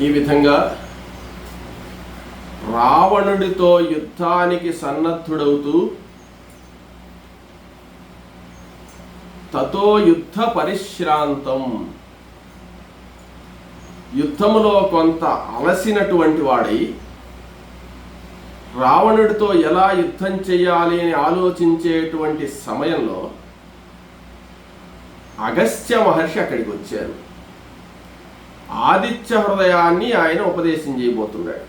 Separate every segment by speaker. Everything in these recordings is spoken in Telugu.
Speaker 1: ఈ విధంగా రావణుడితో యుద్ధానికి సన్నద్ధుడవుతూ తతో యుద్ధ పరిశ్రాంతం, యుద్ధములో కొంత అలసినటువంటి వాడై రావణుడితో ఎలా యుద్ధం చేయాలి అని ఆలోచించేటువంటి సమయంలో అగస్త్య మహర్షి అక్కడికి వచ్చారు. ఆదిత్య హృదయాన్ని ఆయన ఉపదేశం చేయబోతున్నాడు.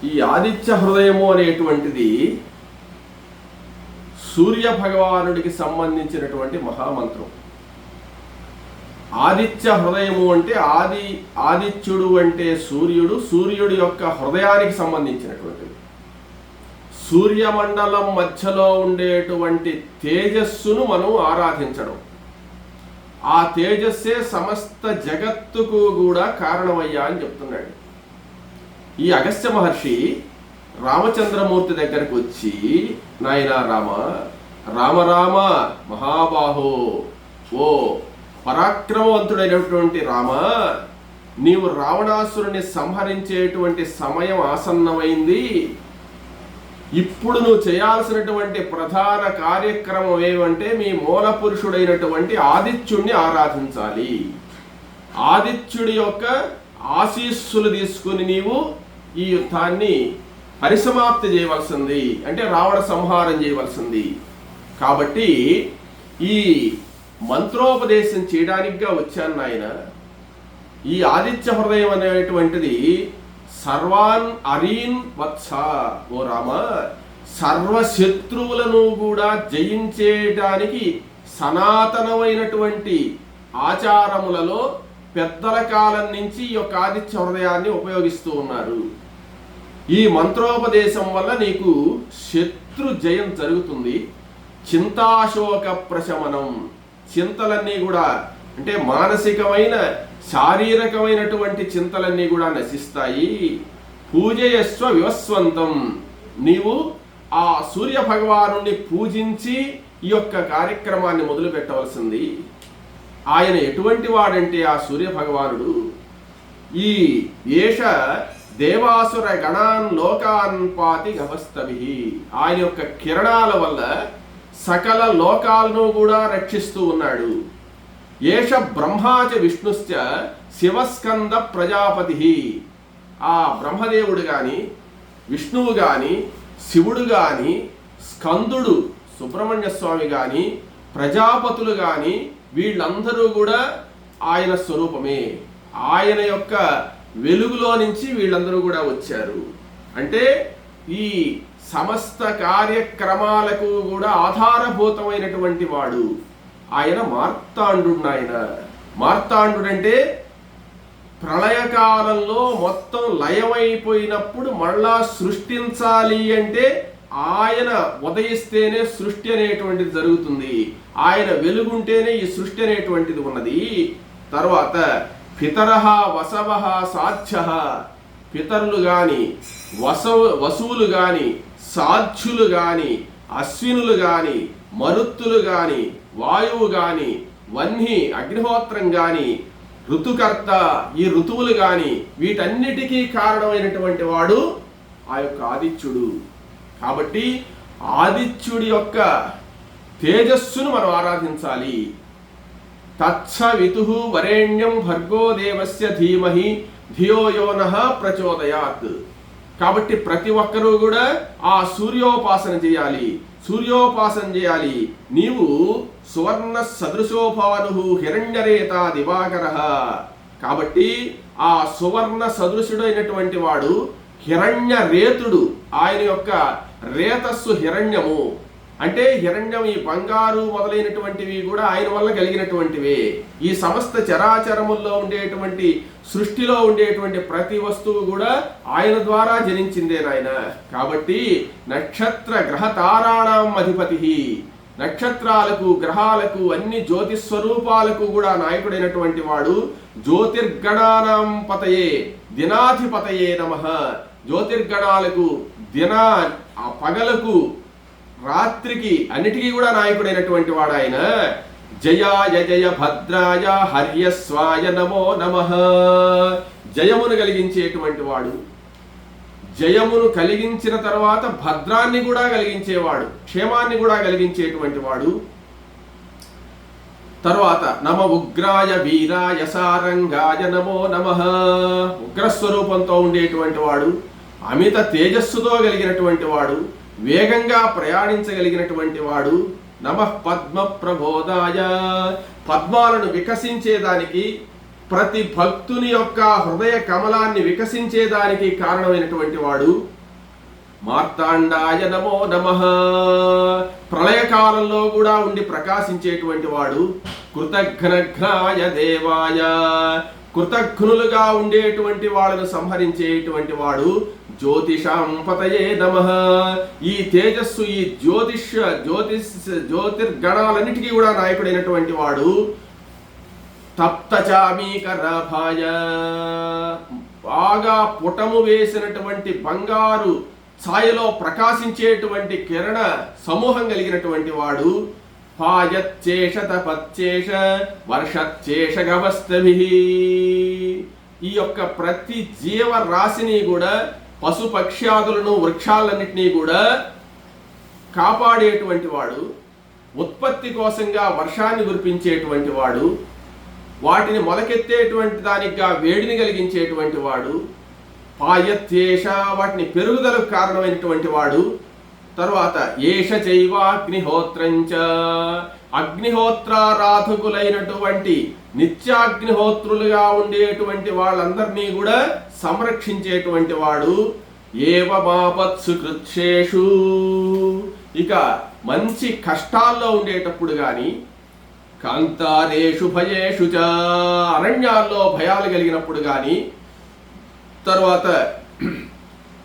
Speaker 1: ఈ ఆదిత్య హృదయము అనేటువంటిది సూర్య భగవానుడికి సంబంధించినటువంటి మహామంత్రం. ఆదిత్య హృదయము అంటే ఆదిత్యుడు అంటే సూర్యుడు, సూర్యుడి యొక్క హృదయానికి సంబంధించినటువంటిది. సూర్యమండలం మధ్యలో ఉండేటువంటి తేజస్సును మనం ఆరాధించడం, ఆ తేజస్సే సమస్త జగత్తుకు కూడా కారణమయ్యా అని చెప్తున్నాడు. ఈ అగస్త్య మహర్షి రామచంద్రమూర్తి దగ్గరకు వచ్చి, నాయనా రామ, రామ రామ మహాబాహో, ఓ పరాక్రమవంతుడైనటువంటి రామ, నీవు రావణాసురుని సంహరించేటువంటి సమయం ఆసన్నమైంది. ఇప్పుడు నువ్వు చేయాల్సినటువంటి ప్రధాన కార్యక్రమం ఏమంటే మీ మూల పురుషుడైనటువంటి ఆదిత్యుడిని ఆరాధించాలి. ఆదిత్యుడి యొక్క ఆశీస్సులు తీసుకుని నీవు ఈ యుద్ధాన్ని పరిసమాప్తి చేయవలసింది, అంటే రావణ సంహారం చేయవలసింది. కాబట్టి ఈ మంత్రోపదేశం చేయడానికిగా వచ్చాను నాయన. ఈ ఆదిత్య హృదయం అనేటువంటిది సర్వాన్ అరీన్ వత్స, ఓ రామ, సర్వశత్రువులను కూడా జయించేయడానికి సనాతనమైనటువంటి ఆచారములలో పెద్దల కాలం నుంచి ఈ యొక్క ఆదిత్య హృదయాన్ని ఉపయోగిస్తూ ఉన్నారు. ఈ మంత్రోపదేశం వల్ల నీకు శత్రు జయం జరుగుతుంది. చింతాశోక ప్రశమనం, చింతలన్నీ కూడా అంటే మానసికమైన శారీరకమైనటువంటి చింతలన్నీ కూడా నశిస్తాయి. పూజయస్వ వివస్వంతం, నీవు ఆ సూర్య భగవానుని పూజించి ఈ యొక్క కార్యక్రమాన్ని మొదలు పెట్టవలసింది. ఆయన ఎటువంటి వాడంటే ఆ సూర్య భగవానుడు ఈ ఏష దేవాసుర గణాన్ లోకాన్ పాతి గవస్తభి, ఆయన యొక్క కిరణాల వల్ల సకల లోకాలను కూడా రక్షిస్తూ ఉన్నాడు. ఏష బ్రహ్మాచ విష్ణుశ్చ శివస్కంద ప్రజాపతి, ఆ బ్రహ్మదేవుడు గాని, విష్ణువు గాని, శివుడు గాని, స్కందుడు సుబ్రహ్మణ్య స్వామి గాని, ప్రజాపతులు గాని, వీళ్ళందరూ కూడా ఆయన స్వరూపమే. ఆయన యొక్క వెలుగులో నుంచి వీళ్ళందరూ కూడా వచ్చారు. అంటే ఈ సమస్త కార్యక్రమాలకు కూడా ఆధారభూతమైనటువంటి వాడు ఆయన మార్తాండుడు. ఆయన మార్తాండుడు అంటే ప్రళయకాలంలో మొత్తం లయమైపోయినప్పుడు మళ్ళా సృష్టించాలి అంటే ఆయన ఉదయిస్తేనే సృష్టి అనేటువంటిది జరుగుతుంది. ఆయన వెలుగుంటేనే ఈ సృష్టి అనేటువంటిది ఉన్నది. తర్వాత పితరః వసవః సాధ్యః, పితరులు గాని, వసువులు గాని, సాధ్యులు గాని, అశ్వినులు గాని, మరుత్తులు గాని, వాయువు గాని, వహ్ని అగ్నిహోత్రం గాని, ఋతుకర్త ఈ ఋతువులు గాని, వీటన్నిటికీ కారణమైనటువంటి వాడు ఆ యొక్క ఆదిత్యుడు. కాబట్టి ఆదిత్యుడి యొక్క తేజస్సును మనం ఆరాధించాలి. తత్సవితుః వరేణ్యం భర్గో దేవస్య ధీమహి ధియో యో నః ప్రచోదయాత్. కాబట్టి ప్రతి ఒక్కరూ కూడా ఆ సూర్యోపాసన చేయాలి, సూర్యోపాసన చేయాలి. నీవు సువర్ణ సదృశోభాను హిరణ్యరేత దివాకరః, కాబట్టి ఆ సువర్ణ సదృశుడైనటువంటి వాడు హిరణ్య రేతుడు. ఆయన యొక్క రేతస్సు హిరణ్యము, అంటే హిరణ్యం ఈ బంగారు మొదలైనటువంటివి కూడా ఆయన వల్ల కలిగినటువంటివే. ఈ సమస్త చరాచరముల్లో ఉండేటువంటి సృష్టిలో ఉండేటువంటి ప్రతి వస్తువు కూడా ఆయన ద్వారా జనించిందే నాయన. కాబట్టి నక్షత్ర గ్రహ తారాణం అధిపతి, నక్షత్రాలకు గ్రహాలకు అన్ని జ్యోతిస్వరూపాలకు కూడా నాయకుడైనటువంటి వాడు. జ్యోతిర్గణానాం పతయే దినాధిపతయే నమః, జ్యోతిర్గణాలకు ఆ పగలకు రాత్రికి అన్నిటికీ కూడా నాయకుడైనటువంటి వాడు ఆయన. జయాయ జయ భద్రాయ హర్యస్వాయ నమో నమః. జయమును కలిగించేటువంటి వాడు, జయమును కలిగించిన తర్వాత భద్రాన్ని కూడా కలిగించేవాడు, క్షేమాన్ని కూడా కలిగించేటువంటి వాడు. తర్వాత నమ ఉగ్రాయ వీరాయ సారంగాయ నమో నమః. ఉగ్రస్వరూపంతో ఉండేటువంటి వాడు, అమిత తేజస్సుతో కలిగినటువంటి వాడు, వేగంగా ప్రయాణించగలిగినటువంటి వాడు. నమః పద్మ ప్రబోధాయ, పద్మాలను వికసించేదానికి, ప్రతి భక్తుని యొక్క హృదయ కమలాన్ని వికసించేదానికి కారణమైనటువంటి వాడు. మార్తాండాయ నమో నమః, ప్రళయకాలంలో కూడా ఉండి ప్రకాశించేటువంటి వాడు. కృతఘ్నఘ్నాయ దేవాయ, కృతఘ్నులుగా ఉండేటువంటి వాళ్ళను సంహరించేటువంటి వాడు. జ్యోతిషాం పతయే నమః, ఈ తేజస్సు, ఈ జ్యోతిర్గణాలన్నిటికీ కూడా నాయకుడైనటువంటి వాడు. తప్తచామీకరాభాయ, బాగా పుటము వేసినటువంటి బంగారు ఛాయలో ప్రకాశించేటువంటి కిరణ సమూహం కలిగినటువంటి వాడు. పాయచ్చేష తపచ్చేష వర్షచ్చేష గవస్తభిః, ఈ యొక్క ప్రతి జీవరాశిని కూడా, పశుపక్ష్యాదులను, వృక్షాలన్నింటినీ కూడా కాపాడేటువంటి వాడు. ఉత్పత్తి కోసంగా వర్షాన్ని కురిపించేటువంటి వాడు. వాటిని మొలకెత్తేటువంటి దానిగా వేడిని కలిగించేటువంటి వాడు. పాయత్యేష, వాటిని పెరుగుదలకు కారణమైనటువంటి వాడు. తర్వాత ఏష చైవాగ్నిహోత్రంచ, అగ్నిహోత్రారాధకులైనటువంటి నిత్యాగ్నిహోత్రులుగా ఉండేటువంటి వాళ్ళందరినీ కూడా సంరక్షించేటువంటి వాడు. ఏవమాపత్సు కృత్సేషు, ఇక మంచి కష్టాల్లో ఉండేటప్పుడు కానీ, కాంతారేషు భయేషు చ, అరణ్యాల్లో భయాలు కలిగినప్పుడు కానీ, తర్వాత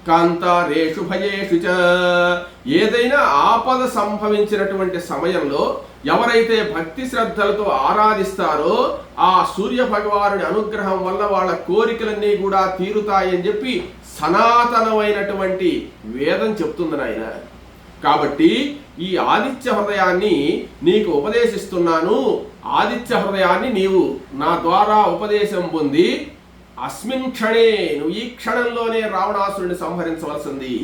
Speaker 1: కాంతారేషు భయేషు చ, ఏదైనా ఆపద సంభవించినటువంటి సమయంలో ఎవరైతే భక్తి శ్రద్ధలతో ఆరాధిస్తారో ఆ సూర్య భగవానుడి అనుగ్రహం వల్ల వాళ్ళ కోరికలన్నీ కూడా తీరుతాయని చెప్పి సనాతనమైనటువంటి వేదం చెప్తుంది నాయన. కాబట్టి ఈ ఆదిత్య హృదయాన్ని నీకు ఉపదేశిస్తున్నాను. ఆదిత్య హృదయాన్ని నీవు నా ద్వారా ఉపదేశం పొంది అస్మిన్ క్షణే, నువ్వు ఈ క్షణంలోనే రావణాసురుడిని సంహరించవలసింది.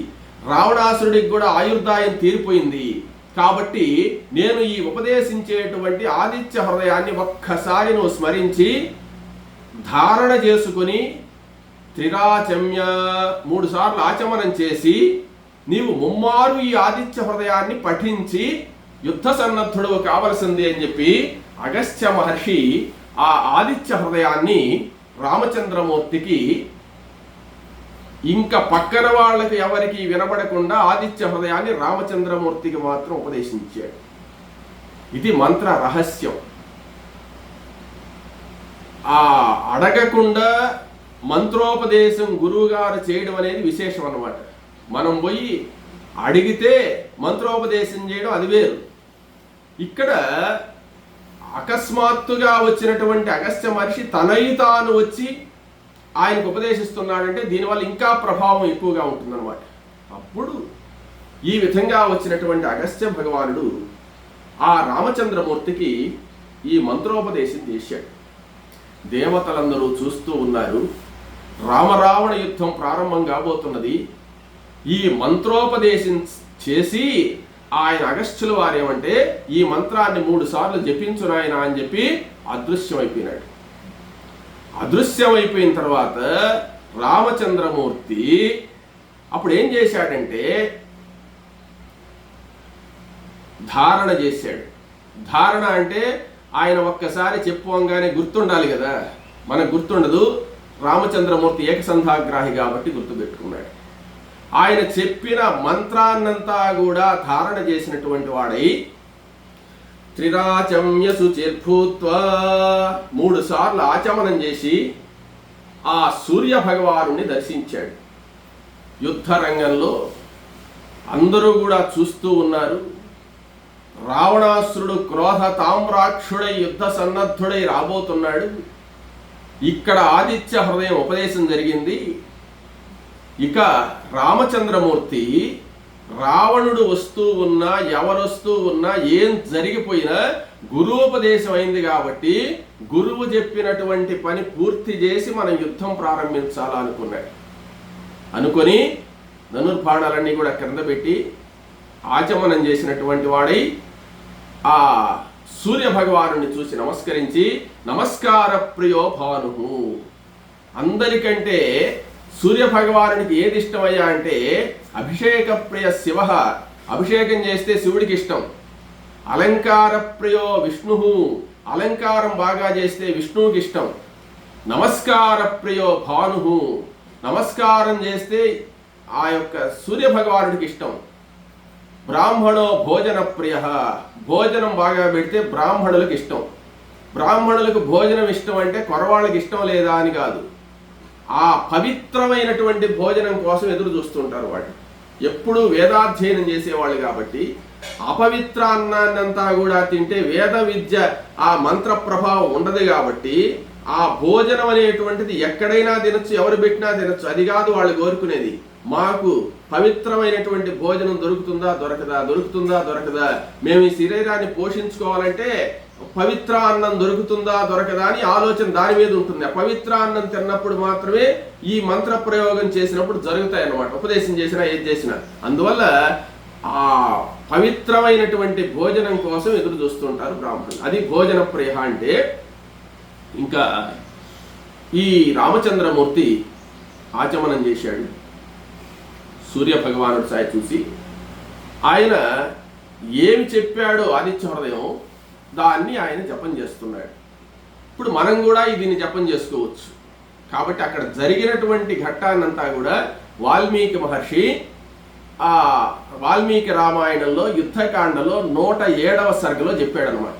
Speaker 1: రావణాసురుడికి కూడా ఆయుర్దాయం తీరిపోయింది. కాబట్టి నేను ఈ ఉపదేశించేటువంటి ఆదిత్య హృదయాన్ని ఒక్కసారి నువ్వు స్మరించి ధారణ చేసుకుని త్రిరాచమ్య, 3 సార్లు ఆచమనం చేసి నీవు ముమ్మారు ఈ ఆదిత్య హృదయాన్ని పఠించి యుద్ధ సన్నద్ధుడు కావలసింది అని చెప్పి అగస్త్య మహర్షి ఆ ఆదిత్య హృదయాన్ని రామచంద్రమూర్తికి, ఇంకా పక్కన వాళ్ళకి ఎవరికి వినబడకుండా ఆదిత్య హృదయాన్ని రామచంద్రమూర్తికి మాత్రం ఉపదేశించాడు. ఇది మంత్ర రహస్యం. ఆ అడగకుండా మంత్రోపదేశం గురువుగారు చేయడం అనేది విశేషం అన్నమాట. మనం పోయి అడిగితే మంత్రోపదేశం చేయడం అది వేరు. ఇక్కడ అకస్మాత్తుగా వచ్చినటువంటి అగస్త్య మహర్షి తనయి తాను వచ్చి ఆయనకు ఉపదేశిస్తున్నాడంటే దీనివల్ల ఇంకా ప్రభావం ఎక్కువగా ఉంటుందన్నమాట. అప్పుడు ఈ విధంగా వచ్చినటువంటి అగస్త్య భగవానుడు ఆ రామచంద్రమూర్తికి ఈ మంత్రోపదేశం చేశాడు. దేవతలందరూ చూస్తూ ఉన్నారు. రామరావణ యుద్ధం ప్రారంభం కాబోతున్నది. ఈ మంత్రోపదేశం చేసి ఆయన అగస్త్యుల వారేమంటే ఈ మంత్రాన్ని 3 సార్లు జపించు నాయన అని చెప్పి అదృశ్యమైపోయినాడు. అదృశ్యమైపోయిన తర్వాత రామచంద్రమూర్తి అప్పుడు ఏం చేశాడంటే ధారణ చేశాడు. ధారణ అంటే ఆయన ఒక్కసారి చెప్పుకోగానే గుర్తుండాలి కదా, మనకు గుర్తుండదు. రామచంద్రమూర్తి ఏకసంధాగ్రాహి కాబట్టి గుర్తుపెట్టుకున్నాడు. ఆయన చెప్పిన మంత్రాన్నంతా కూడా ధారణ చేసినటువంటి వాడై త్రిరాచమ్య శుచిర్భూత్వా 3 సార్లు ఆచమనం చేసి ఆ సూర్య భగవానుని దర్శించాడు. యుద్ధ రంగంలో అందరూ కూడా చూస్తూ ఉన్నారు. రావణాసురుడు క్రోధ తామ్రాక్షుడై యుద్ధ సన్నద్ధుడై రాబోతున్నాడు. ఇక్కడ ఆదిత్య హృదయం ఉపదేశం జరిగింది. ఇక రామచంద్రమూర్తి రావణుడు వస్తూ ఉన్నా, ఎవరొస్తూ ఉన్నా, ఏం జరిగిపోయినా గురూపదేశం అయింది కాబట్టి గురువు చెప్పినటువంటి పని పూర్తి చేసి మనం యుద్ధం ప్రారంభించాలనుకున్నాడు. అనుకొని ధనుర్బాణాలన్నీ కూడా క్రింద పెట్టి ఆచమనం చేసినటువంటి వాడై ఆ సూర్య భగవానుని చూసి నమస్కరించి, నమస్కార ప్రియో భాను, అందరికంటే సూర్య భగవానునికి ఏది ఇష్టమయ్యా అంటే అభిషేక ప్రియ శివ, అభిషేకం చేస్తే శివుడికి ఇష్టం. అలంకార ప్రియో విష్ణు, అలంకారం బాగా చేస్తే విష్ణువుకి ఇష్టం. నమస్కార ప్రియో భాను, నమస్కారం చేస్తే ఆ యొక్క సూర్య భగవానుడికి ఇష్టం. బ్రాహ్మణో భోజన ప్రియ, భోజనం బాగా పెడితే బ్రాహ్మణులకు ఇష్టం. బ్రాహ్మణులకు భోజనం ఇష్టం అంటే కొరవాళ్ళకి ఇష్టం లేదా అని కాదు, ఆ పవిత్రమైనటువంటి భోజనం కోసం ఎదురు చూస్తుంటారు. వాళ్ళు ఎప్పుడూ వేదాధ్యయనం చేసేవాళ్ళు కాబట్టి అపవిత్ర అన్నాన్నంతా కూడా తింటే వేద విద్య ఆ మంత్ర ప్రభావం ఉండదు కాబట్టి ఆ భోజనం అనేటువంటిది ఎక్కడైనా తినొచ్చు, ఎవరు పెట్టినా తినొచ్చు. అది కాదు వాళ్ళు కోరుకునేది. మాకు పవిత్రమైనటువంటి భోజనం దొరుకుతుందా దొరకదా, దొరుకుతుందా దొరకదా, మేము ఈ శరీరాన్ని పోషించుకోవాలంటే పవిత్ర అన్నం దొరుకుతుందా దొరకదా అని ఆలోచన దాని మీద ఉంటుంది. పవిత్ర అన్నం తిన్నప్పుడు మాత్రమే ఈ మంత్ర ప్రయోగం చేసినప్పుడు జరుగుతాయి అన్నమాట, ఉపదేశం చేసినా ఏది చేసినా. అందువల్ల ఆ పవిత్రమైనటువంటి భోజనం కోసం ఎదురు చూస్తుంటారు బ్రాహ్మణులు. అది భోజన ప్రియ అంటే. ఇంకా ఈ రామచంద్రమూర్తి ఆచమనం చేశాడు. సూర్య భగవానుడి సాయి చూసి ఆయన ఏమి చెప్పాడో ఆదిత్య హృదయం దాన్ని ఆయన జపం చేస్తున్నాడు. ఇప్పుడు మనం కూడా దీన్ని జపం చేసుకోవచ్చు. కాబట్టి అక్కడ జరిగినటువంటి ఘట్టాన్నంతా కూడా వాల్మీకి మహర్షి ఆ వాల్మీకి రామాయణంలో యుద్ధకాండలో 107వ సర్గలో చెప్పాడనమాట.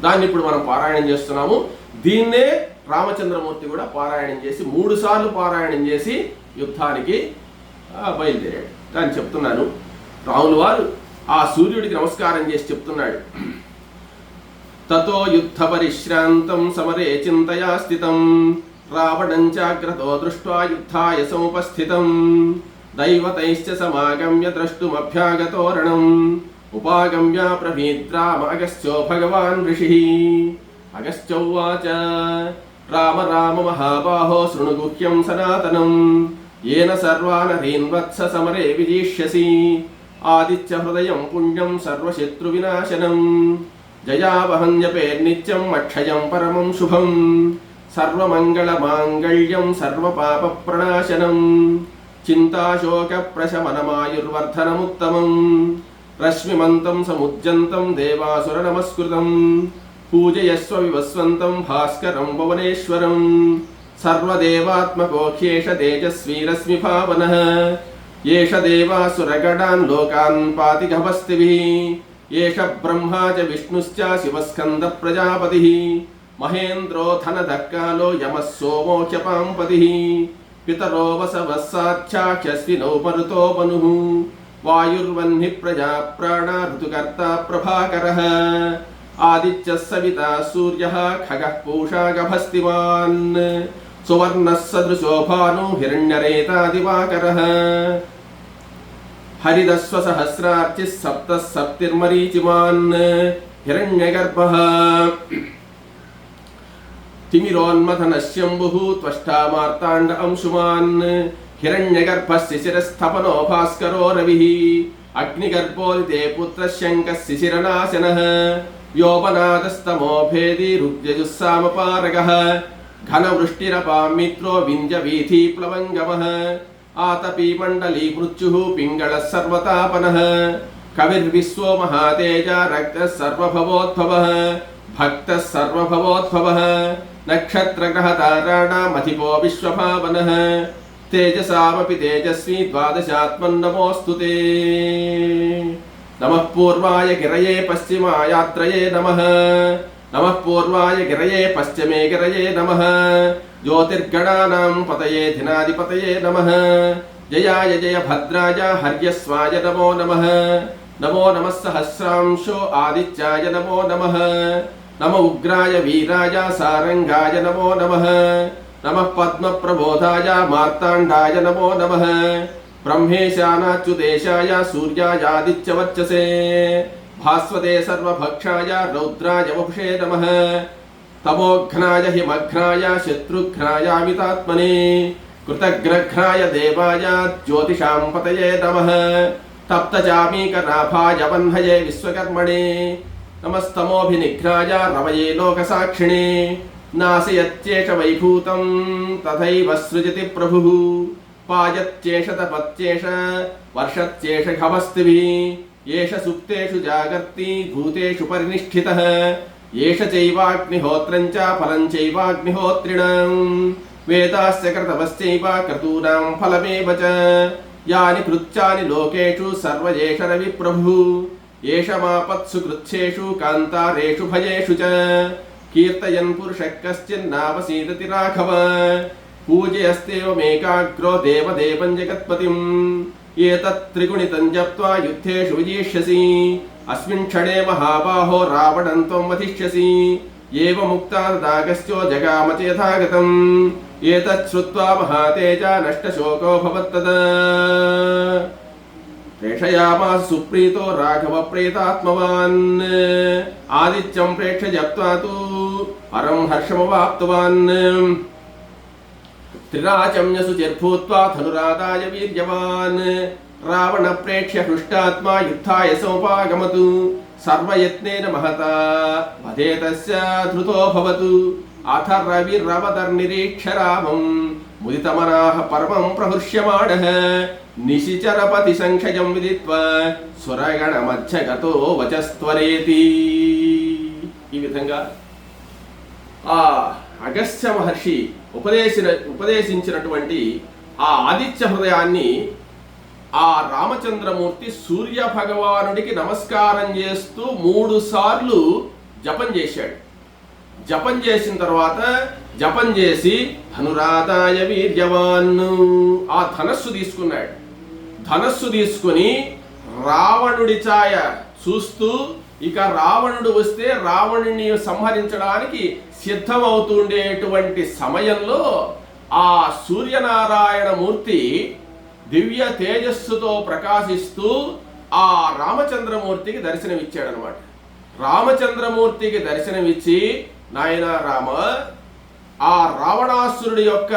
Speaker 1: దాన్ని ఇప్పుడు మనం పారాయణం చేస్తున్నాము. దీన్నే రామచంద్రమూర్తి కూడా పారాయణం చేసి 3 సార్లు పారాయణం చేసి యుద్ధానికి బయలుదేరాడు. దాన్ని చెప్తున్నాను. రాములు వారు ఆ సూర్యుడికి నమస్కారం చేసి చెప్తున్నాడు. తతో యుద్ధ పరిశ్రాంతం సమరే చింతయా స్థితం రావణం చాగ్రతో దృష్ట్వా యుద్ధాయ సముపస్థితం దైవతైశ్చ సమాగమ్య ద్రష్టుమభ్యాగతోరణం ఉపాగమ్య ప్రవీద్రామగస్త్యో భగవాన్ ఋషిః. అగస్త్యోవాచ రామ రామ మహాబాహో శృణు గుహ్యం సనాతనం ఏన సర్వానరీన్ వత్స సమరే విజీష్యసి ఆదిత్య హృదయం పుణ్యం సర్వశత్రు వినాశనం జయావహం జపేర్నిత్యం అక్షయం పరమం శుభం సర్వమంగళ మాంగళ్యం సర్వపాప ప్రణాశనం చింతాశోక ప్రశమనమాయుర్వర్ధనముత్తమం రశ్మిమంతం సముజ్జంతం దేవాసుర నమస్కృతం పూజయస్వ వివస్వంతం భాస్కరం భువనేశ్వరం సర్వదేవాత్మకోఖ్యేష తేజస్వీ భావనః ఏష దేవాసురగణాన్ లోకాన్ పాతి గభస్తిభిః ఏష బ్రహ్మా చ విష్ణుశ్చ శివస్కంద ప్రజాపతిః మహేంద్రో ధనదక్కాలో యమః సోమో క్షపాంపతిః పితరో వసవస్సాక్షాఖ్యస్వినౌ మరుతో మనుః వాయుర్వహ్ని ప్రజా ప్రాణ ఋతుకర్త ప్రభాకరః ఆదిత్య సవితా సూర్య ఖగః పూషా గభస్తిమాన్ సువర్ణ సదృశో భాను హిరణ్యరేతా దివాకరః హరిదస్వ సహస్రార్చి సప్త సప్తిర్మరీచిమాన్ హిరణ్యగర్భః తిమిరోన్మథనశ్యంబుః త్వష్టా మార్తాండ అంశుమాన్ హిరణ్యగర్భः శిశిరస్థపనో భాస్కరో రవిః అగ్నిగర్భోలితే పుత్రశంకः శిశిరనాశనः వ్యోమనాదస్తమో భేది రుద్యజుస్సామపారగः ఘనవృష్టిరపామిత్రో వింధ్యవీథీ ప్లవంగమః ఆతపీ మండలీ మృత్యుః పింగళः సర్వతాపనः కవిర్విశ్వో మహాతేజ రక్తः సర్వభవోద్భవः భక్తः సర్వభవోద్భవः నక్షత్రగ్రహతారాణామధిపో విశ్వభావనः తేజసామపి తేజస్వీ ద్వాదశాత్మన్నమోऽస్తుతే నమః పూర్వాయ గిరయే పశ్చిమాయాత్రయే నమః నమః పూర్వాయ గిరయే పశ్చిమే గిరయే నమః జ్యోతిర్గణానాం పతయే ధినాధిపతయే నమః జయాయ జయ భద్రాయ హర్యస్వాయ నమో నమః నమో నమః సహస్రాంశో ఆదిత్యాయ నమో నమః నమ ఉగ్రాయ వీరాయ సారంగాయ నమో నమః నమః పద్మప్రబోధాయ మార్తాండాయ నమో నమః బ్రహ్మేశానాచ్యుదేశాయ సూర్యాయాదిత్యవర్చసే భాస్వతే సర్వభక్షాయ రౌద్రాయ వపుషే నమః తమోఘ్నాయ హిమఘ్నాయ శత్రుఘ్నాయామితాత్మనే కృతఘ్నఘ్నాయ దేవాయ జ్యోతిషాం పతయే నమః తప్తచామీకనాభాయ వహ్నయే విశ్వకర్మణే నమస్తమోభినిఘ్నాయ రవయే లోకసాక్షిణే నాశయత్యేష వైభూతం తథైవ సృజతి ప్రభుః పాయత్యేష తపత్యేష వర్షత్యేష ఖమస్తిభిః ఏష సుప్తేషు జాగర్తి భూతేషు పరినిష్ఠితః ఏష చైవాగ్నిహోత్రం చ ఫలం చైవాగ్నిహోత్రిణం వేదాస్య కర్తవశ్చైవ క్రతూనాం ఫలమేవ చ యాని కృత్యాని లోకేషు సర్వ ఏష రవిప్రభుః ఏష మాపత్సు కృచ్ఛేషు కాంతారేషు భయేషు చ కీర్తయన్ పురుషః కశ్చిన్నావసీదతి రాఘవ పూజయస్తేవమేకాగ్రో దేవదేవం జగత్పతిం ఏతత్ త్రిగుణితం జప్త్వా యుద్ధేషు విజయిష్యసి అస్మిన్ క్షణే మహాబాహో రావణం త్వం వధిష్యసి ఏవముక్తా తదాగస్త్యో జగామ చేథాగతం ఏతత్ శ్రుత్వా మహాతేజ నష్టశోకో భవత్తదా ప్రేషయామాస సుప్రీతో రాఘవ ప్రేతాత్మవాన్ ఆదిత్యం ప్రేక్ష జప్త్వా తు పరం హర్షమవాప్తవాన్ త్రిరాచమ్య శుచిర్భూత్వా ధనురాదాయ వీర్యవాన్ రావణ ప్రేక్ష్య హృష్టాత్మా యుద్ధాయ సముపాగమతు సర్వయత్నేన మహతా వదేతస్య ధృతో భవతు అథ రవిరవదర్నిరీక్ష రామం ముదితమనాః పరమం ప్రహృష్యమాణః నిశిచరపతి సంక్షయం విదిత్వా సురగణ మధ్యగతో వచస్త్వరేతి. ఈ విధంగా ఆ అగస్త్య మహర్షి ఉపదేశించినటువంటి ఆ ఆదిత్య హృదయాన్ని ఆ రామచంద్రమూర్తి సూర్య భగవానుడికి నమస్కారం చేస్తూ 3 సార్లు జపం చేశాడు. జపం చేసిన తర్వాత జపం చేసి ధనురాదాయ వీర్యవాన్ ఆ ధనస్సు తీసుకున్నాడు. ధనస్సు తీసుకుని రావణుడి ఛాయ చూస్తూ ఇక రావణుడు వస్తే రావణుని సంహరించడానికి సిద్ధమవుతుండేటువంటి సమయంలో ఆ సూర్యనారాయణ మూర్తి దివ్య తేజస్సుతో ప్రకాశిస్తూ ఆ రామచంద్రమూర్తికి దర్శనమిచ్చాడనమాట. రామచంద్రమూర్తికి దర్శనమిచ్చి నాయన రామ, ఆ రావణాసురుడి యొక్క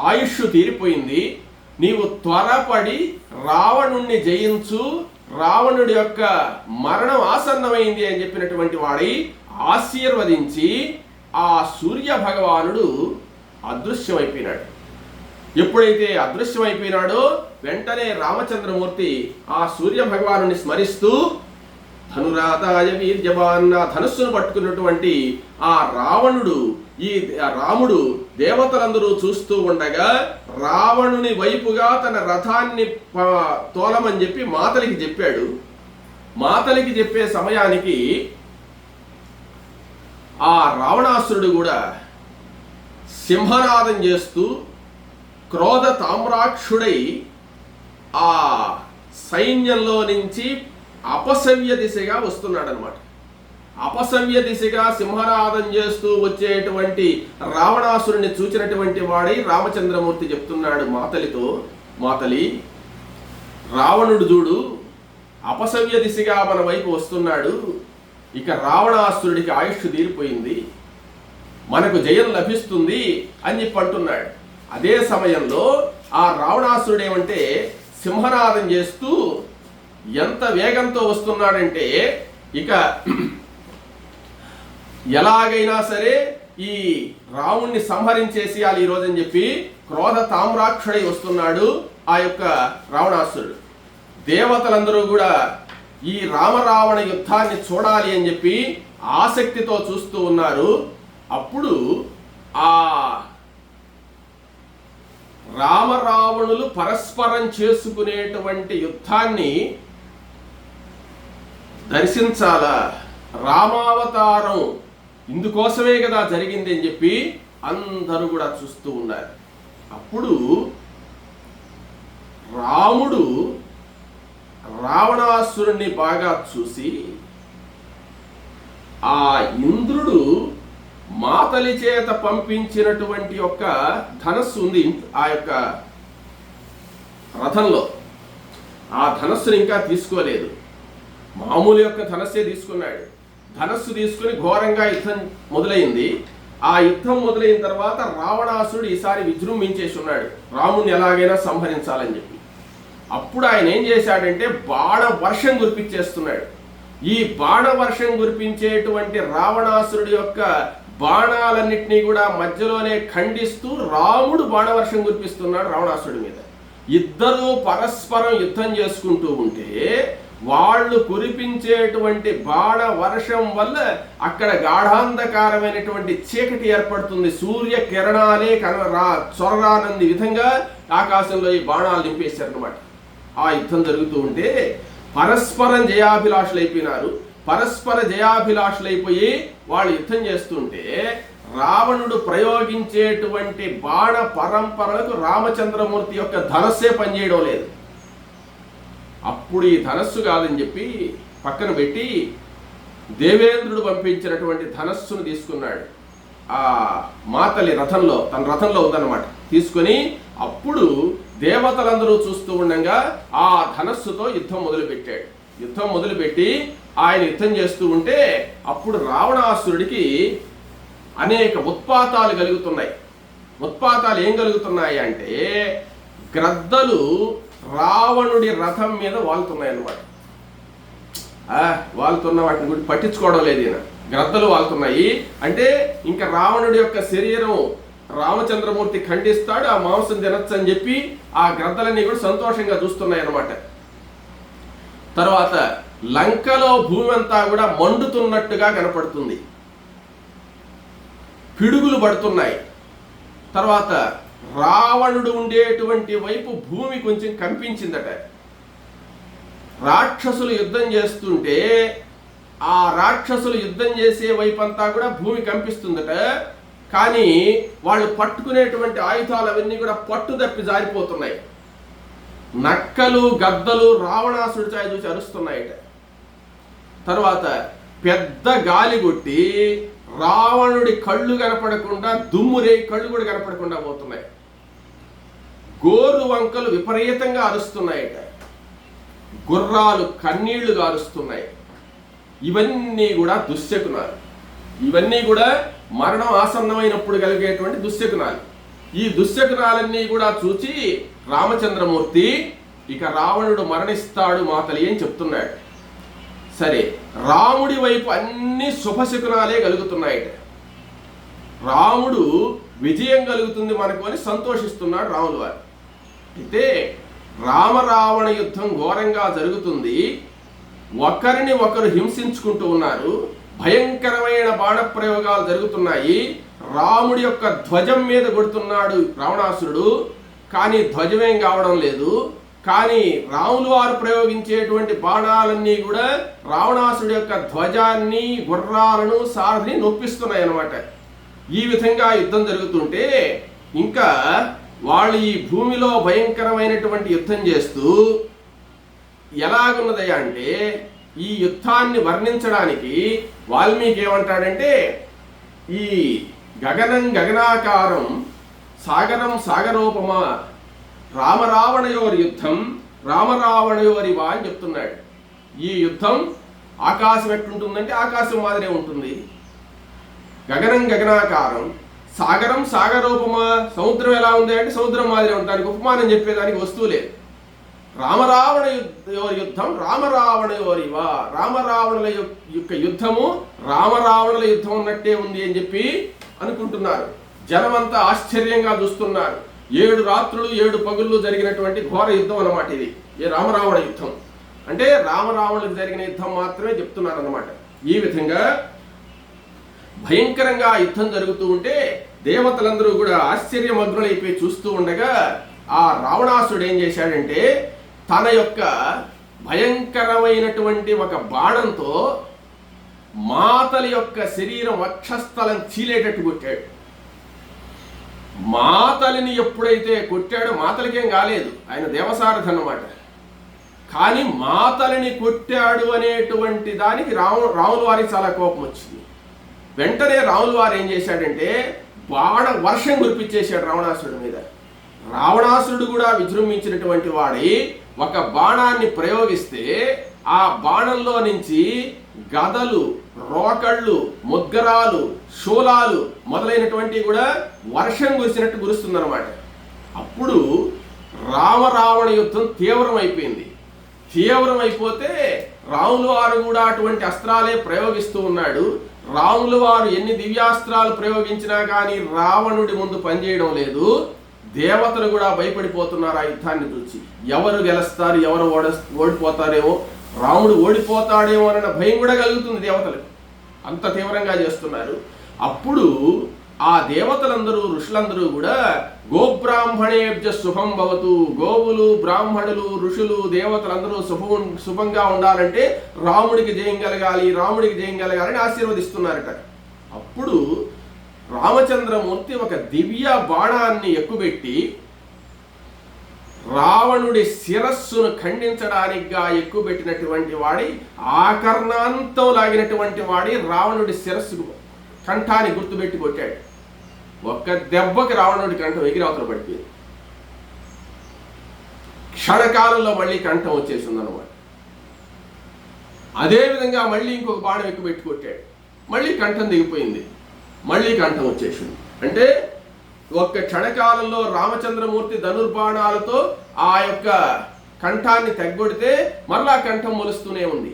Speaker 1: ఆయుష్ తీరిపోయింది, నీవు త్వరపడి రావణుణ్ణి జయించు, రావణుడి యొక్క మరణం ఆసన్నమైంది అని చెప్పినటువంటి వాడి ఆశీర్వదించి ఆ సూర్య భగవానుడు అదృశ్యమైపోయినాడు. ఎప్పుడైతే అదృశ్యమైపోయినాడో వెంటనే రామచంద్రమూర్తి ఆ సూర్య భగవానుని స్మరిస్తూ ధనురాదాయ వీర్యవాన్ ధనుస్సును పట్టుకున్నటువంటి ఆ రావణుడు రాముడు దేవతలందరూ చూస్తూ ఉండగా రావణుని వైపుగా తన రథాన్ని తోలమని చెప్పి మాతలికి చెప్పాడు. మాతలికి చెప్పే సమయానికి ఆ రావణాసురుడు కూడా సింహనాదం చేస్తూ క్రోధ తామ్రాక్షుడై ఆ సైన్యంలో నుంచి అపసవ్య దిశగా వస్తున్నాడనమాట. అపసవ్య దిశగా సింహనాదం చేస్తూ వచ్చేటువంటి రావణాసురుని చూచినటువంటి వాడై రామచంద్రమూర్తి చెప్తున్నాడు మాతలితో, మాతలి, రావణుడు చూడు అపసవ్య దిశగా మన వైపు వస్తున్నాడు, ఇక రావణాసురుడికి ఆయుష్ తీరిపోయింది, మనకు జయం లభిస్తుంది అని చెప్పి అంటున్నాడు. అదే సమయంలో ఆ రావణాసురుడు ఏమంటే సింహనాదం చేస్తూ ఎంత వేగంతో వస్తున్నాడంటే ఇక ఎలాగైనా సరే ఈ రాముణ్ణి సంహరించేసేయాలి ఈరోజు అని చెప్పి క్రోధ తామ్రాక్షుడై వస్తున్నాడు ఆ యొక్క రావణాసురుడు. దేవతలందరూ కూడా ఈ రామరావణ యుద్ధాన్ని చూడాలి అని చెప్పి ఆసక్తితో చూస్తూ ఉన్నారు. అప్పుడు ఆ రామరావణులు పరస్పరం చేసుకునేటువంటి యుద్ధాన్ని దర్శించాలా, రామావతారం ఇందుకోసమే కదా జరిగింది అని చెప్పి అందరూ కూడా చూస్తూ ఉన్నారు. అప్పుడు రాముడు రావణాసురుణ్ణి బాగా చూసి ఆ ఇంద్రుడు మాతలి చేత పంపించినటువంటి యొక్క ధనస్సు ఉంది, ఆ యొక్క రథంలో. ఆ ధనస్సుని ఇంకా తీసుకోలేదు, మామూలు యొక్క ధనస్సే తీసుకున్నాడు. ధనస్సు తీసుకుని ఘోరంగా యుద్ధం మొదలైంది. ఆ యుద్ధం మొదలైన తర్వాత రావణాసురుడు ఈసారి విజృంభించేసి ఉన్నాడు, రాముడిని ఎలాగైనా సంహరించాలని చెప్పి. అప్పుడు ఆయన ఏం చేశాడంటే బాణ వర్షం కురిపించేస్తున్నాడు. ఈ బాణ వర్షం కురిపించేటువంటి రావణాసురుడి యొక్క బాణాలన్నింటినీ కూడా మధ్యలోనే ఖండిస్తూ రాముడు బాణవర్షం కురిపిస్తున్నాడు రావణాసురుడి మీద. ఇద్దరూ పరస్పరం యుద్ధం చేసుకుంటూ ఉంటే వాళ్ళు కురిపించేటువంటి బాణ వర్షం వల్ల అక్కడ గాఢాంధకారమైనటువంటి చీకటి ఏర్పడుతుంది. సూర్య కిరణాలే చొరరానంది విధంగా ఆకాశంలో ఈ బాణాలు నింపేశారనమాట. ఆ యుద్ధం జరుగుతూ ఉంటే పరస్పరం జయాభిలాషులైపోయినారు. పరస్పర జయాభిలాషులైపోయి వాళ్ళు యుద్ధం చేస్తుంటే రావణుడు ప్రయోగించేటువంటి బాణ పరంపరలకు రామచంద్రమూర్తి యొక్క ధనస్సే పనిచేయడం లేదు. అప్పుడు ఈ ధనస్సు కాదని చెప్పి పక్కన పెట్టి దేవేంద్రుడు పంపించినటువంటి ధనస్సును తీసుకున్నాడు. ఆ మాతలి రథంలో, తన రథంలో ఉందన్నమాట. తీసుకొని అప్పుడు దేవతలందరూ చూస్తూ ఉండగా ఆ ధనస్సుతో యుద్ధం మొదలుపెట్టాడు. యుద్ధం మొదలుపెట్టి ఆయన యుద్ధం చేస్తూ ఉంటే అప్పుడు రావణాసురుడికి అనేక ఉత్పాతాలు కలుగుతున్నాయి. ఉత్పాతాలు ఏం కలుగుతున్నాయి అంటే గ్రద్దలు రావణుడి రథం మీద వాళ్తున్నాయి అన్నమాట. వాళ్తున్న వాటిని గురించి పట్టించుకోవడం లేదు ఈయన. గ్రద్దలు వాళ్తున్నాయి అంటే ఇంకా రావణుడి యొక్క శరీరం రామచంద్రమూర్తి ఖండిస్తాడు, ఆ మాంసం తినచ్చు అని చెప్పి ఆ గ్రద్దలన్నీ కూడా సంతోషంగా చూస్తున్నాయి అన్నమాట. తర్వాత లంకలో భూమి అంతా కూడా మండుతున్నట్టుగా కనపడుతుంది, పిడుగులు పడుతున్నాయి. తర్వాత రావణుడు ఉండేటువంటి వైపు భూమి కొంచెం కంపించిందట. రాక్షసులు యుద్ధం చేస్తుంటే ఆ రాక్షసులు యుద్ధం చేసే వైపు అంతా కూడా భూమి కంపిస్తుందట. కానీ వాళ్ళు పట్టుకునేటువంటి ఆయుధాలు అవన్నీ కూడా పట్టు తప్పి జారిపోతున్నాయి. నక్కలు గద్దలు రావణాసుడి చాయ చూసి అరుస్తున్నాయట. తర్వాత పెద్ద గాలి కొట్టి రావణుడి కళ్ళు కనపడకుండా, దుమ్మురే కళ్ళు కూడా కనపడకుండా పోతున్నాయి. గోరు వంకలు విపరీతంగా అరుస్తున్నాయట. గుర్రాలు కన్నీళ్లు గారుస్తున్నాయి. ఇవన్నీ కూడా దుశ్శకునాలు. ఇవన్నీ కూడా మరణం ఆసన్నమైనప్పుడు కలిగేటువంటి దుశ్శకునాలు. ఈ దుశ్శకునాలన్నీ కూడా చూచి రామచంద్రమూర్తి ఇక రావణుడు మరణిస్తాడు మాతలి అని చెప్తున్నాడు. సరే, రాముడి వైపు అన్ని శుభశకునాలే కలుగుతున్నాయట. రాముడు విజయం కలుగుతుంది మనకు అని సంతోషిస్తున్నాడు రాములు వారు. అయితే రామరావణ యుద్ధం ఘోరంగా జరుగుతుంది. ఒకరిని ఒకరు హింసించుకుంటూ ఉన్నారు. భయంకరమైన బాణప్రయోగాలు జరుగుతున్నాయి. రాముడి యొక్క ధ్వజం మీద కొడుతున్నాడు రావణాసురుడు, కానీ ధ్వజమేం కావడం లేదు. కానీ రాములు వారు ప్రయోగించేటువంటి బాణాలన్నీ కూడా రావణాసుడి యొక్క ధ్వజాన్ని, గుర్రాలను, సారథిని నొప్పిస్తున్నాయి అన్నమాట. ఈ విధంగా యుద్ధం జరుగుతుంటే ఇంకా వాళ్ళు ఈ భూమిలో భయంకరమైనటువంటి యుద్ధం చేస్తూ ఎలాగున్నదయ్యా అంటే ఈ యుద్ధాన్ని వర్ణించడానికి వాల్మీకి ఏమంటాడంటే ఈ గగనం గగనాకారం సాగరం సాగరోపమా రామరావణయోరి యుద్ధం రామరావణయోరివా అని చెప్తున్నాడు. ఈ యుద్ధం ఆకాశం ఎట్లుంటుందంటే ఆకాశం మాదిరే ఉంటుంది. గగనం గగనాకారం, సాగరం సాగరోపమా, సముద్రం ఎలా ఉంది అంటే సముద్రం మాదిరే ఉంటానికి ఉపమానం చెప్పేదానికి వస్తువు లేదు. రామరావణ యుద్ధం రామరావణయోరివా, రామరావణుల యొక్క యుద్ధము రామరావణుల యుద్ధం ఉన్నట్టే ఉంది అని చెప్పి అనుకుంటున్నారు. జనమంతా ఆశ్చర్యంగా చూస్తున్నారు. 7 రాత్రులు 7 పగుళ్ళు జరిగినటువంటి ఘోర యుద్ధం అన్నమాట ఇది. ఈ రామరావణ యుద్ధం అంటే రామరావణులకు జరిగిన యుద్ధం మాత్రమే చెప్తున్నారు అన్నమాట. ఈ విధంగా భయంకరంగా యుద్ధం జరుగుతూ ఉంటే దేవతలందరూ కూడా ఆశ్చర్యమగ్నులైపోయి చూస్తూ ఉండగా ఆ రావణాసుడు ఏం చేశాడంటే తన యొక్క భయంకరమైనటువంటి ఒక బాణంతో మాతలి యొక్క శరీరం వక్షస్థలం చీలేటట్టు కొట్టాడు. మాతలిని ఎప్పుడైతే కొట్టాడో మాతలికేం కాలేదు, ఆయన దేవసారథి అన్నమాట. కానీ మాతలిని కొట్టాడు అనేటువంటి దానికి రాముల వారికి చాలా కోపం వచ్చింది. వెంటనే రాముల వారు ఏం చేశాడంటే బాణ వర్షం కురిపించేశాడు రావణాసుడి మీద. రావణాసురుడు కూడా విజృంభించినటువంటి వాడై ఒక బాణాన్ని ప్రయోగిస్తే ఆ బాణంలో నుంచి గదలు, రోకళ్ళు, ముద్గరాలు, శూలాలు మొదలైనటువంటివి కూడా వర్షం కురిసినట్టు కురుస్తుందన్నమాట. అప్పుడు రామరావణ యుద్ధం తీవ్రమైపోయింది. తీవ్రమైపోతే రాములు వారు కూడా అటువంటి అస్త్రాలే ప్రయోగిస్తూ ఉన్నాడు. రాములు వారు ఎన్ని దివ్యాస్త్రాలు ప్రయోగించినా కానీ రావణుడి ముందు పనిచేయడం లేదు. దేవతలు కూడా భయపడిపోతున్నారు ఆ యుద్ధాన్ని చూసి. ఎవరు గెలుస్తారు, ఎవరు ఓడిపోతారేమో, రాముడు ఓడిపోతాడేమో అన్న భయం కూడా కలుగుతుంది దేవతలకు. అంత తీవ్రంగా చేస్తున్నారు. అప్పుడు ఆ దేవతలందరూ, ఋషులందరూ కూడా గోబ్రాహ్మణేభ్య శుభం భవతు, గోవులు, బ్రాహ్మణులు, ఋషులు, దేవతలందరూ శుభంగా ఉండాలంటే రాముడికి జయం కలగాలి, రాముడికి జయం కలగాలని ఆశీర్వదిస్తున్నారట. అప్పుడు రామచంద్రమూర్తి ఒక దివ్య బాణాన్ని ఎక్కుబెట్టి రావణుడి శిరస్సును ఖండించడానికిగా ఎక్కుబెట్టినటువంటి వాడి ఆకర్ణాంతం లాగినటువంటి వాడి రావణుడి శిరస్సుకు కంఠాన్ని గుర్తుపెట్టి కొట్టాడు. ఒక్క దెబ్బకి రావణుడి కంఠం ఎగిరవతల పడిపోయింది. క్షణకాలంలో మళ్ళీ కంఠం వచ్చేసింది అన్నమాట. అదేవిధంగా మళ్ళీ ఇంకొక బాణం ఎక్కుబెట్టి కొట్టాడు. మళ్ళీ కంఠం దిగిపోయింది. మళ్ళీ కంఠం వచ్చేసింది. అంటే ఒక్క క్షణకాలంలో రామచంద్రమూర్తి ధనుర్బాణాలతో ఆ యొక్క కంఠాన్ని తెగ్గొడితే మరలా కంఠం మొలుస్తూనే ఉంది.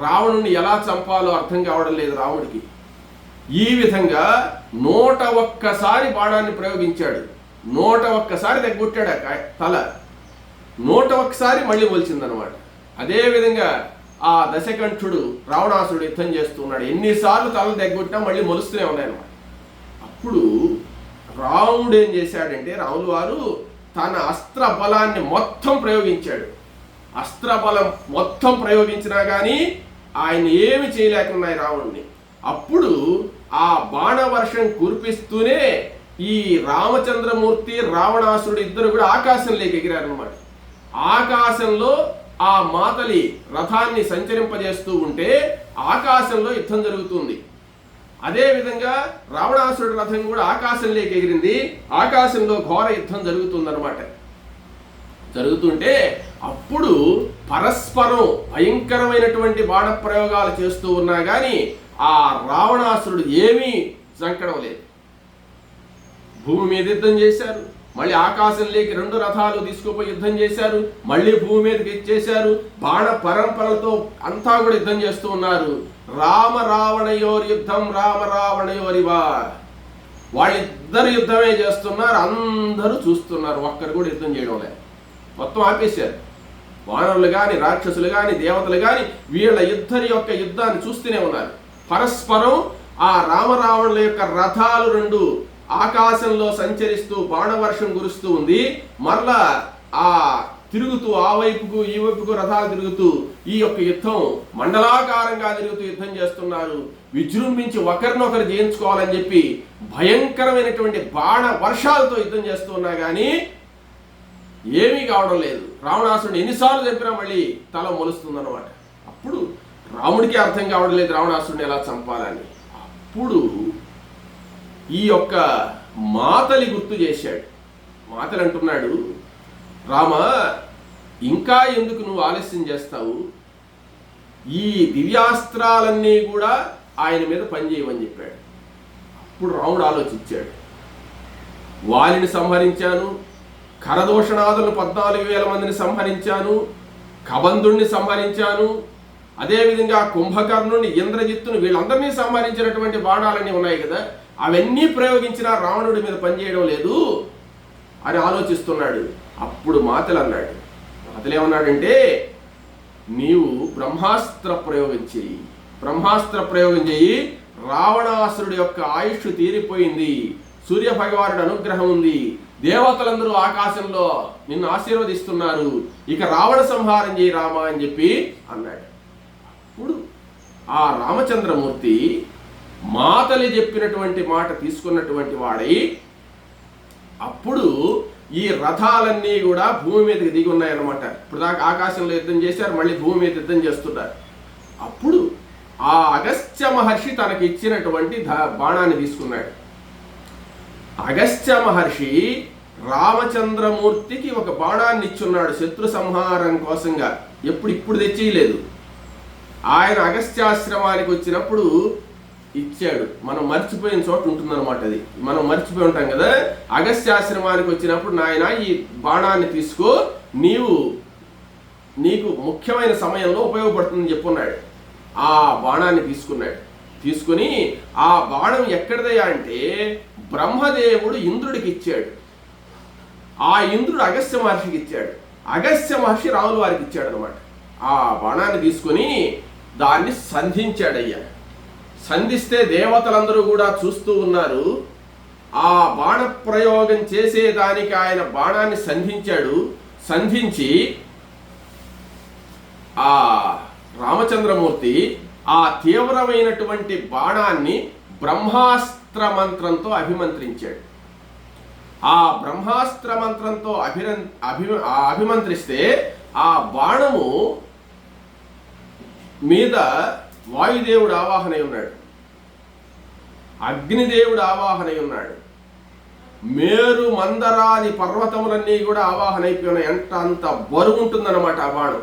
Speaker 1: రావణుని ఎలా చంపాలో అర్థం కావడం లేదు రాముడికి. ఈ విధంగా 101 బాణాన్ని ప్రయోగించాడు. 101 తెగ్గొట్టాడు తల. 101 మళ్ళీ మొలిచిందనమాట. అదేవిధంగా ఆ దశకంఠుడు రావణాసురుడు యుద్ధం చేస్తున్నాడు. ఎన్నిసార్లు తల తెగ్గొట్టినా మళ్ళీ మొలుస్తూనే ఉన్నాయన్నమాట. అప్పుడు రాముడు ఏం చేశాడంటే, రాములు వారు తన అస్త్ర బలాన్ని మొత్తం ప్రయోగించాడు. అస్త్ర బలం మొత్తం ప్రయోగించినా కానీ ఆయన ఏమి చేయలేకున్నాయి రావణుడిని. అప్పుడు ఆ బాణవర్షం కురిపిస్తూనే ఈ రామచంద్రమూర్తి, రావణాసురుడు ఇద్దరు కూడా ఆకాశంలోకి ఎగిరారనమాట. ఆకాశంలో ఆ మాతలి రథాన్ని సంచరింపజేస్తూ ఉంటే ఆకాశంలో యుద్ధం జరుగుతుంది. అదేవిధంగా రావణాసురుడి రథం కూడా ఆకాశంలోకి ఎగిరింది. ఆకాశంలో ఘోర యుద్ధం జరుగుతుందన్నమాట. జరుగుతుంటే అప్పుడు పరస్పరం భయంకరమైనటువంటి బాణ ప్రయోగాలు చేస్తూ ఉన్నా కానీ ఆ రావణాసురుడు ఏమీ జంకడం లేదు. భూమి మీద యుద్ధం చేశారు, మళ్ళీ ఆకాశంలోకి 2 రథాలు తీసుకుపోయి యుద్ధం చేశారు, మళ్ళీ భూమి మీదకి ఇచ్చేశారు. బాణ పరంపరలతో అంతా కూడా యుద్ధం చేస్తూ ఉన్నారు. రామ రావణయోర్ యుద్ధం రామ రావణయోరివా. వాళ్ళిద్దరు యుద్ధమే చేస్తున్నారు. అందరూ చూస్తున్నారు. ఒక్కరు కూడా యుద్ధం చేయడం లేదు. మొత్తం ఆపేశారు. వానరులు కానీ, రాక్షసులు కానీ, దేవతలు కానీ వీళ్ళ ఇద్దరి యొక్క యుద్ధాన్ని చూస్తూనే ఉన్నారు. పరస్పరం ఆ రామరావణుల యొక్క రథాలు 2 ఆకాశంలో సంచరిస్తూ బాణవర్షం కురుస్తూ ఉంది. మరలా ఆ తిరుగుతూ ఆ వైపుకు ఈ వైపుకు రథాలు తిరుగుతూ ఈ యొక్క యుద్ధం మండలాకారంగా తిరుగుతూ యుద్ధం చేస్తున్నారు. విజృంభించి ఒకరినొకరు జయించుకోవాలని చెప్పి భయంకరమైనటువంటి బాణ వర్షాలతో యుద్ధం చేస్తూ ఉన్నా కానీ ఏమీ కావడం లేదు. రావణాసురుడు ఎన్నిసార్లు చెప్పినా మళ్ళీ తల మొలుస్తుందన్నమాట. అప్పుడు రాముడికి అర్థం కావడం లేదు రావణాసురుడిని ఎలా చంపాలని. అప్పుడు ఈ యొక్క మాతలి గుర్తు చేశాడు. మాతలి అంటున్నాడు, రామ ఇంకా ఎందుకు నువ్వు ఆలస్యం చేస్తావు? ఈ దివ్యాస్త్రాలన్నీ కూడా ఆయన మీద పనిచేయమని చెప్పాడు. అప్పుడు రాముడు ఆలోచించాడు. వాలిని సంహరించాను, కరదోషణాదులను 14,000 మందిని సంహరించాను, కబంధుణ్ణి సంహరించాను, అదేవిధంగా కుంభకర్ణుని, ఇంద్రజిత్తుని వీళ్ళందరినీ సంహరించినటువంటి బాణాలన్నీ ఉన్నాయి కదా, అవన్నీ ప్రయోగించినా రావణుడి మీద పనిచేయడం లేదు అని ఆలోచిస్తున్నాడు. అప్పుడు మాతలు అన్నాడు. మాతలు ఏమన్నాడంటే, నీవు బ్రహ్మాస్త్ర ప్రయోగం చెయ్యి, బ్రహ్మాస్త్ర ప్రయోగం చెయ్యి. రావణాసురుడి యొక్క ఆయుష్ తీరిపోయింది, సూర్య భగవానుడి అనుగ్రహం ఉంది, దేవతలందరూ ఆకాశంలో నిన్ను ఆశీర్వదిస్తున్నారు, ఇక రావణ సంహారం చేయి రామా అని చెప్పి అన్నాడు. అప్పుడు ఆ రామచంద్రమూర్తి మాతలి చెప్పినటువంటి మాట తీసుకున్నటువంటి వాడై అప్పుడు ఈ రథాలన్నీ కూడా భూమి మీదకి దిగి ఉన్నాయన్నమాట. ఇప్పుడు దాకా ఆకాశంలో యుద్ధం చేశారు, మళ్ళీ భూమి మీద యుద్ధం చేస్తున్నారు. అప్పుడు ఆ అగస్త్య మహర్షి తనకి ఇచ్చినటువంటి బాణాన్ని తీసుకున్నాడు. అగస్త్య మహర్షి రామచంద్రమూర్తికి ఒక బాణాన్ని ఇచ్చున్నాడు శత్రు సంహారం కోసంగా. ఇప్పుడు తెచ్చేయలేదు, ఆయన అగస్త్యాశ్రమానికి వచ్చినప్పుడు ఇచ్చాడు. మనం మర్చిపోయిన చోట ఉంటుందన్నమాట. అది మనం మర్చిపోయి ఉంటాం కదా. అగస్త్యాశ్రమానికి వచ్చినప్పుడు నాయన ఈ బాణాన్ని తీసుకో, నీకు ముఖ్యమైన సమయంలో ఉపయోగపడుతుందని చెప్పున్నాడు. ఆ బాణాన్ని తీసుకుని ఆ బాణం ఎక్కడిదయ్యా అంటే బ్రహ్మదేవుడు ఇంద్రుడికి ఇచ్చాడు. ఆ ఇంద్రుడు అగస్త్య మహర్షికి ఇచ్చాడు. అగస్త్య మహర్షి రాముల వారికి ఇచ్చాడు అనమాట. ఆ బాణాన్ని తీసుకుని దాన్ని సంధించాడయ్యా. సంధిస్తే దేవతలందరూ కూడా చూస్తూ ఉన్నారు. ఆ బాణ ప్రయోగం చేసేదానికి ఆయన బాణాన్ని సంధించి ఆ రామచంద్రమూర్తి ఆ తీవ్రమైనటువంటి బాణాన్ని బ్రహ్మాస్త్ర మంత్రంతో అభిమంత్రించాడు. ఆ బ్రహ్మాస్త్ర మంత్రంతో అభిమంత్రిస్తే ఆ బాణము మీద వాయుదేవుడు ఆవాహనై ఉన్నాడు, అగ్నిదేవుడు ఆవాహనై ఉన్నాడు, మేరు మందరాది పర్వతములన్నీ కూడా ఆవాహనైపోయినాయి. అంత బరువు ఉంటుందన్నమాట ఆ బాణం.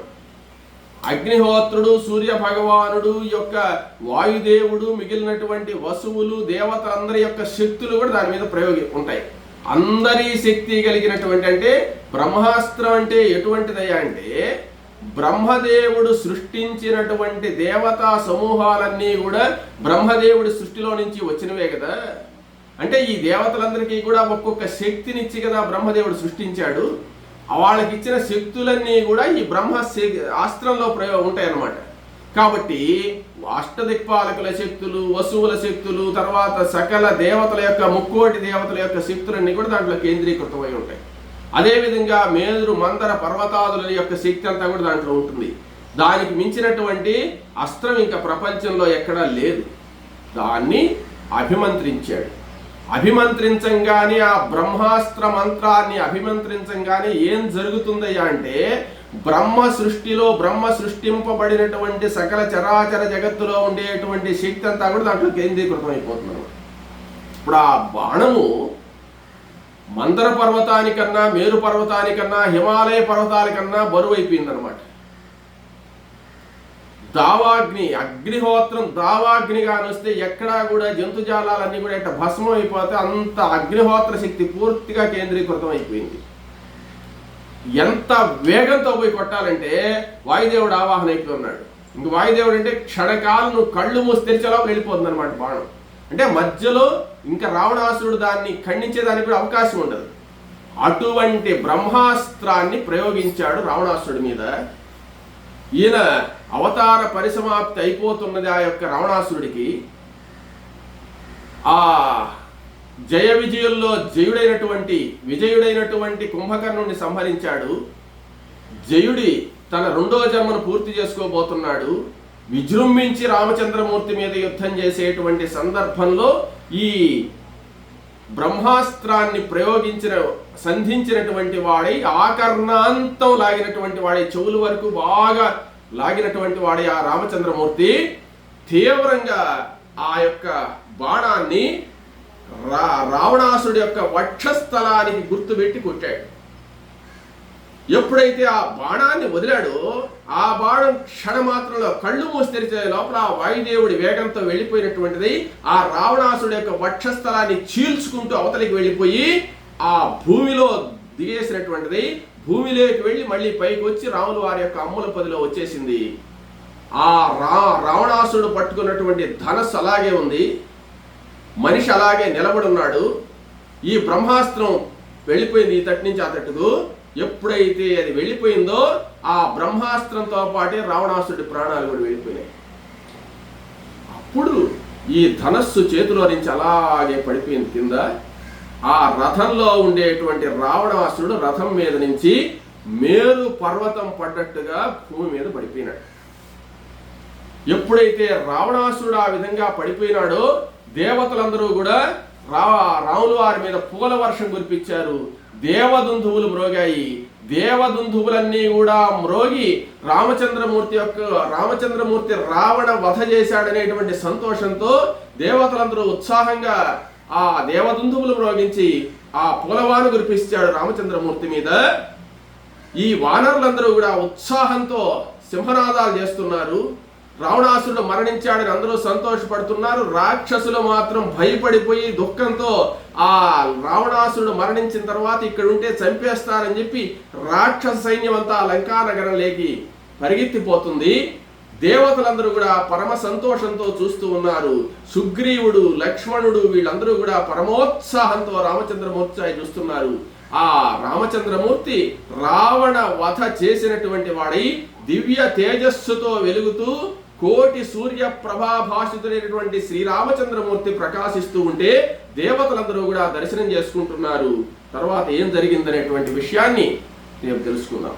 Speaker 1: అగ్నిహోత్రుడు, సూర్య భగవానుడు యొక్క వాయుదేవుడు, మిగిలినటువంటి వసువులు, దేవతలందరి యొక్క శక్తులు కూడా దాని మీద ఉంటాయి. అందరి శక్తి కలిగినటువంటి, అంటే బ్రహ్మాస్త్రం అంటే ఎటువంటిదయ్యా అంటే బ్రహ్మదేవుడు సృష్టించినటువంటి దేవతా సమూహాలన్నీ కూడా బ్రహ్మదేవుడి సృష్టిలో నుంచి వచ్చినవే కదా. అంటే ఈ దేవతలందరికీ కూడా ఒక్కొక్క శక్తినిచ్చి కదా బ్రహ్మదేవుడు సృష్టించాడు. వాళ్ళకి ఇచ్చిన శక్తులన్నీ కూడా ఈ అస్త్రంలో ఉంటాయి అన్నమాట. కాబట్టి అష్టదిక్పాలకుల శక్తులు, వసువుల శక్తులు, తర్వాత సకల దేవతల యొక్క ముక్కోటి దేవతల యొక్క శక్తులన్నీ కూడా దాంట్లో కేంద్రీకృతమై ఉంటాయి. అదేవిధంగా మేరు మందర పర్వతాదుల యొక్క శక్తి అంతా కూడా దాంట్లో ఉంటుంది. దానికి మించినటువంటి అస్త్రం ఇంకా ప్రపంచంలో ఎక్కడా లేదు. దాన్ని అభిమంత్రించాడు. అభిమంత్రించంగానే ఆ బ్రహ్మాస్త్ర మంత్రాన్ని అభిమంత్రించంగానే ఏం జరుగుతుందయ్యా అంటే బ్రహ్మ సృష్టింపబడినటువంటి సకల చరాచర జగత్తులో ఉండేటువంటి శక్తి అంతా కూడా దాంట్లో కేంద్రీకృతం అయిపోతుంది. ఇప్పుడు ఆ బాణము మందర పర్వతానికన్నా, మేరు పర్వతానికన్నా, హిమాలయ పర్వతానికన్నా బరువు అయిపోయిందనమాట. అగ్నిహోత్రం దావాగ్నిగా వస్తే ఎక్కడా కూడా జంతుజాలాలన్నీ కూడా ఇట్లా భస్మం అయిపోతే అంత అగ్నిహోత్ర శక్తి పూర్తిగా కేంద్రీకృతం అయిపోయింది. ఎంత వేగంతో పోయి కొట్టాలంటే వాయుదేవుడు ఆవాహన అయిపోయి ఉన్నాడు. ఇంక వాయుదేవుడు అంటే క్షణకాలం నువ్వు కళ్ళు మూసి తెరిచేలా వెళ్ళిపోతుంది అనమాట బాణం. అంటే మధ్యలో ఇంకా రావణాసురుడు దాన్ని ఖండించేదానికి కూడా అవకాశం ఉండదు. అటువంటి బ్రహ్మాస్త్రాన్ని ప్రయోగించాడు రావణాసురుడి మీద. ఈయన అవతార పరిసమాప్తి అయిపోతున్నది ఆ యొక్క రావణాసురుడికి. ఆ జయ విజయుల్లో విజయుడైనటువంటి కుంభకర్ణుని సంహరించాడు. జయుడి తన రెండో జన్మను పూర్తి చేసుకోబోతున్నాడు. విజృంభించి రామచంద్రమూర్తి మీద యుద్ధం చేసేటువంటి సందర్భంలో ఈ బ్రహ్మాస్త్రాన్ని సంధించినటువంటి వాడై ఆకర్ణాంతం లాగినటువంటి వాడై, చెవుల వరకు బాగా లాగినటువంటి వాడై ఆ రామచంద్రమూర్తి తీవ్రంగా ఆ యొక్క బాణాన్ని రావణాసుడి యొక్క వక్షస్థలానికి గుర్తుపెట్టి కొట్టాడు. ఎప్పుడైతే ఆ బాణాన్ని వదిలాడో ఆ బాణం క్షణమాత్రంలో కళ్ళు మూసి తెరిచే లోపల ఆ వాయుదేవుడి వేగంతో వెళ్ళిపోయినటువంటిది ఆ రావణాసుడి యొక్క వక్షస్థలాన్ని చీల్చుకుంటూ అవతలికి వెళ్ళిపోయి ఆ భూమిలో దిగేసినటువంటిది భూమిలోకి వెళ్ళి మళ్ళీ పైకి వచ్చి రాముల వారి యొక్క అమ్ముల పదిలో వచ్చేసింది. ఆ రావణాసుడు పట్టుకున్నటువంటి ధనస్సు అలాగే ఉంది, మనిషి అలాగే నిలబడి ఉన్నాడు. ఈ బ్రహ్మాస్త్రం వెళ్ళిపోయింది ఈ తట్టు నుంచి ఆ తట్టుకు. ఎప్పుడైతే అది వెళ్ళిపోయిందో ఆ బ్రహ్మాస్త్రంతో పాటే రావణాసుడి ప్రాణాలు కూడా వెళ్ళిపోయినాయి. అప్పుడు ఈ ధనస్సు చేతిలో నుంచి అలాగే పడిపోయింది కింద. ఆ రథంలో ఉండేటువంటి రావణాసురుడు రథం మీద నుంచి మేరు పర్వతం పడ్డట్టుగా భూమి మీద పడిపోయినాడు. ఎప్పుడైతే రావణాసురుడు ఆ విధంగా పడిపోయినాడో దేవతలందరూ కూడా రాముల వారి మీద పూల వర్షం కురిపించారు. దేవదుందువులు మ్రోగాయి. దేవదుందువులన్నీ కూడా మ్రోగి రామచంద్రమూర్తి రావణ వధ చేశాడనేటువంటి సంతోషంతో దేవతలందరూ ఉత్సాహంగా ఆ దేవదుందువులు మ్రోగించి ఆ పూలవాను కురిపిస్తాడు రామచంద్రమూర్తి మీద. ఈ వానరులందరూ కూడా ఉత్సాహంతో సింహనాదాలు చేస్తున్నారు. రావణాసురుడు మరణించాడని అందరూ సంతోషపడుతున్నారు. రాక్షసులు మాత్రం భయపడిపోయి దుఃఖంతో ఆ రావణాసురుడు మరణించిన తర్వాత ఇక్కడ ఉంటే చంపేస్తారని చెప్పి రాక్షస సైన్యం అంతా లంకానగరంలోకి పరిగెత్తిపోతుంది. దేవతలందరూ కూడా పరమ సంతోషంతో చూస్తూ ఉన్నారు. సుగ్రీవుడు, లక్ష్మణుడు వీళ్ళందరూ కూడా పరమోత్సాహంతో రామచంద్రమూర్తి చూస్తున్నారు. ఆ రామచంద్రమూర్తి రావణ వధ చేసినటువంటి వాడై దివ్య తేజస్సుతో వెలుగుతూ కోటి సూర్య ప్రభాభాషితుడైనటువంటి శ్రీరామచంద్రమూర్తి ప్రకాశిస్తూ ఉంటే దేవతలందరూ కూడా దర్శనం చేసుకుంటున్నారు. తర్వాత ఏం జరిగిందనేటువంటి విషయాన్ని రేపు తెలుసుకుందాం.